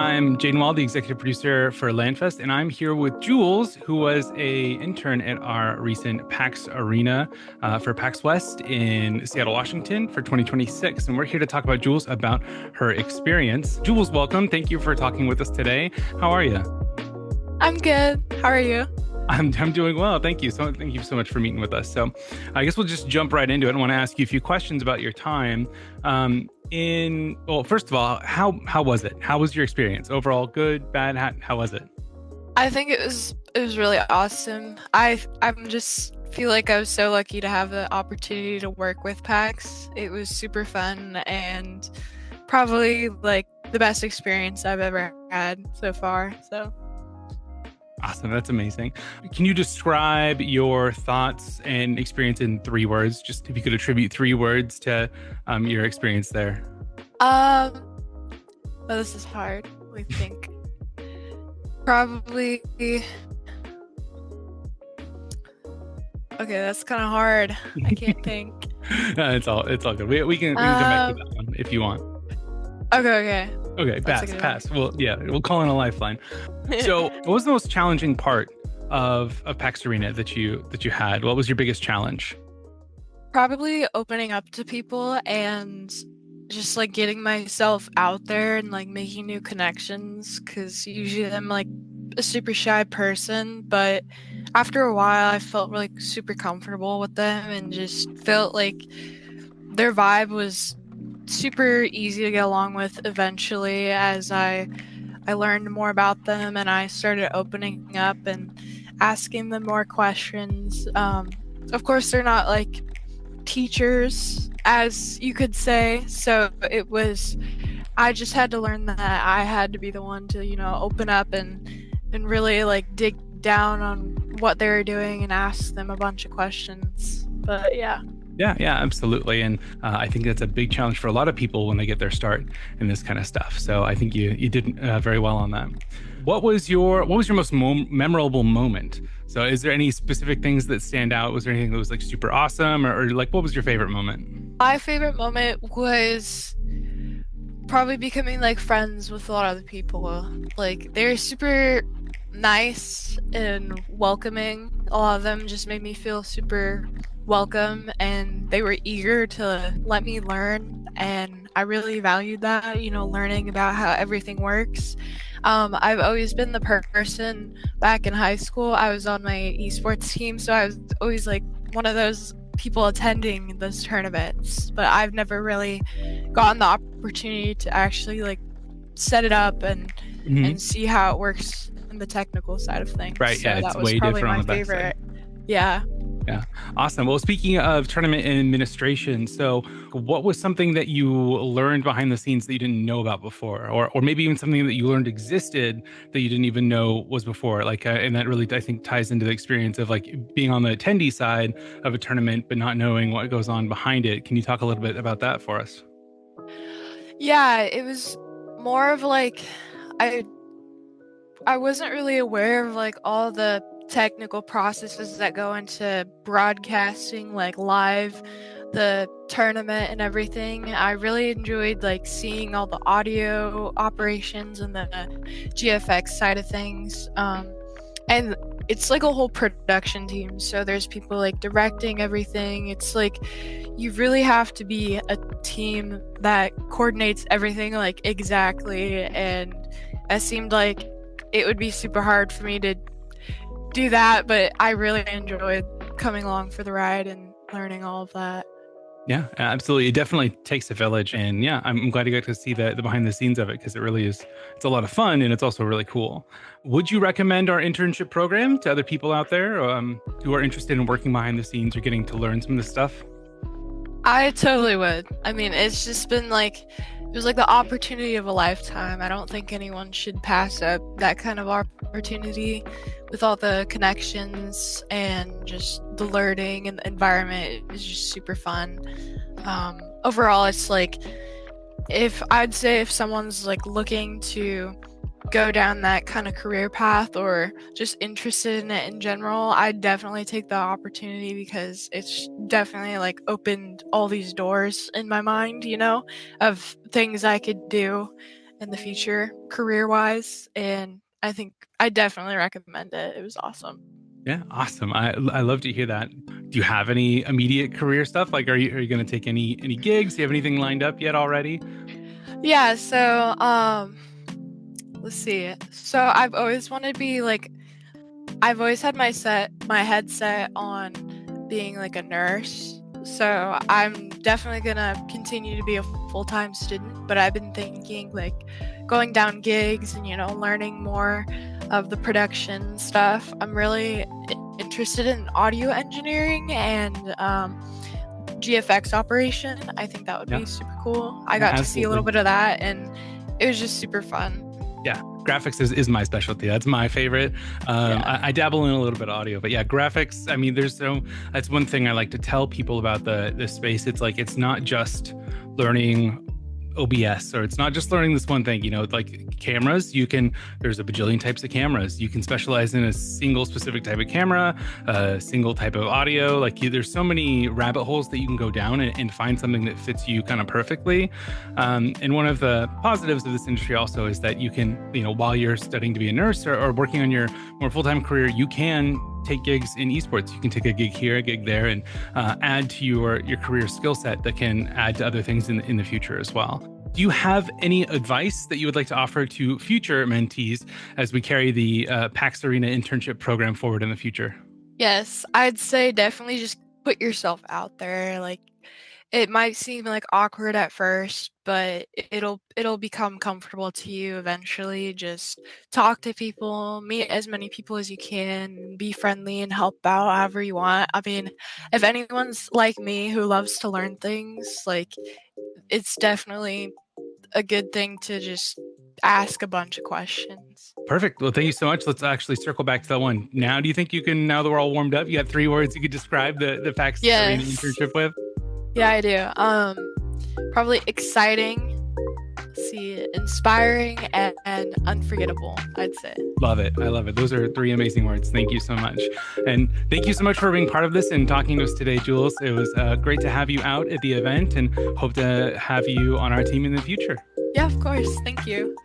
I'm Jaden Wall, the executive producer for Landfest, and I'm here with Jules, who was a intern at our recent PAX Arena for PAX West in Seattle, Washington for 2026. And we're here to talk about Jules, about her experience. Jules, welcome. Thank you for talking with us today. How are you? I'm good. How are you? I'm doing well. Thank you. So thank you so much for meeting with us. So I guess we'll just jump right into it. I want to ask you a few questions about your time. Well, first of all, how was it? How was your experience? Overall, good, bad? How was it? I think it was really awesome. I'm just feel like I was so lucky to have the opportunity to work with PAX. It was super fun and probably like the best experience I've ever had so far. So Awesome. That's amazing. Can you describe your thoughts and experience in 3 words? Just if you could attribute 3 words to your experience there. um oh, this is hard. Let me think. Probably okay, that's kind of hard. I can't think. No, it's all good. We can come back to Um that one if you want. okay. Okay, That's a pass, good pass. Well, yeah, we'll call in a lifeline. one. So, what was the most challenging part of PAX Arena that you had? What was your biggest challenge? Probably opening up to people and just like getting myself out there and like making new connections because usually I'm like a super shy person, but after a while I felt like super comfortable with them and just felt like their vibe was super easy to get along with eventually as I learned more about them and I started opening up and asking them more questions. Of course they're not like teachers, as you could say. So I just had to learn that I had to be the one to, open up and really like dig down on what they were doing and ask them a bunch of questions. But yeah. Yeah, absolutely. And I think that's a big challenge for a lot of people when they get their start in this kind of stuff. So I think you did very well on that. What was your most memorable moment? So is there any specific things that stand out? Was there anything that was like super awesome, or like what was your favorite moment? My favorite moment was probably becoming like friends with a lot of the people. Like they're super nice and welcoming. A lot of them just made me feel super welcome and they were eager to let me learn and I really valued that, learning about how everything works. I've always been the person back in high school. I was on my esports team, so I was always like one of those people attending those tournaments, but I've never really gotten the opportunity to actually like set it up and Hmm. see how it works in the technical side of things. Right. Yeah, So it's that was way probably different on my the backside. favorite. Yeah. Yeah. Awesome. Well, speaking of tournament administration, so what was something that you learned behind the scenes that you didn't know about before, or maybe even something that you learned existed that you didn't even know was before? Like, and that really, I think, ties into the experience of like being on the attendee side of a tournament, but not knowing what goes on behind it. Can you talk a little bit about that for us? Yeah, it was more of like I I wasn't really aware of like all the technical processes that go into broadcasting like live the tournament and everything. I really enjoyed like seeing all the audio operations and the GFX side of things. And it's like a whole production team. So there's people like directing everything. It's like you really have to be a team that coordinates everything like exactly. And it seemed like it would be super hard for me to do that, but I really enjoyed coming along for the ride and learning all of that. Yeah, absolutely. It definitely takes a village, and yeah, I'm glad you got to see the behind the scenes of it because it really is. It's a lot of fun, and it's also really cool. Would you recommend our internship program to other people out there who are interested in working behind the scenes or getting to learn some of this stuff? I totally would. I mean, it's just been like it was like the opportunity of a lifetime. I don't think anyone should pass up that kind of opportunity with all the connections and just the learning and the environment is just super fun. Overall, it's like if I'd say if someone's like looking to go down that kind of career path or just interested in it in general, I'd definitely take the opportunity because it's definitely like opened all these doors in my mind, of things I could do. in the future, career-wise, and I think I definitely recommend it. It was awesome. Yeah, awesome. I love to hear that. Do you have any immediate career stuff? Like, are you going to take any gigs? Do you have anything lined up yet already? Yeah, so let's see. So I've always wanted to be like I've always had my headset on being like a nurse. So I'm definitely gonna continue to be a full-time student, but I've been thinking like going down gigs and learning more of the production stuff. I'm really interested in audio engineering and GFX operation. I think that would Yeah, be super cool. I yeah, got to see a little absolutely. bit of that and it was just super fun. Yeah, graphics is my specialty. That's my favorite. Yeah. I dabble in a little bit of audio, but yeah, graphics. I mean, that's one thing I like to tell people about the space. It's like it's not just learning OBS, or it's not just learning this one thing. Like cameras, there's a bajillion types of cameras. You can specialize in a single specific type of camera, a single type of audio. There's so many rabbit holes that you can go down and find something that fits you kind of perfectly. And one of the positives of this industry also is that you can, while you're studying to be a nurse, or working on your more full-time career, you can take gigs in esports. You can take a gig here, a gig there, and add to your career skill set that can add to other things in the future as well. Do you have any advice that you would like to offer to future mentees as we carry the PAX Arena internship program forward in the future? Yes, I'd say definitely just put yourself out there. Like it might seem like awkward at first, but it'll become comfortable to you eventually. Just talk to people, meet as many people as you can, be friendly and help out however you want. I mean, if anyone's like me who loves to learn things, like it's definitely a good thing to just ask a bunch of questions. Perfect. Well, thank you so much. Let's actually circle back to that one. Now, do you think you can, now that we're all warmed up, you got 3 words you could describe the PAX Arena Yes. internship with? Yeah, I do. Probably exciting, let's see, inspiring and unforgettable, I'd say. Love it. I love it. Those are 3 amazing words. Thank you so much. And thank you so much for being part of this and talking to us today, Jules. It was great to have you out at the event, and hope to have you on our team in the future. Yeah, of course. Thank you.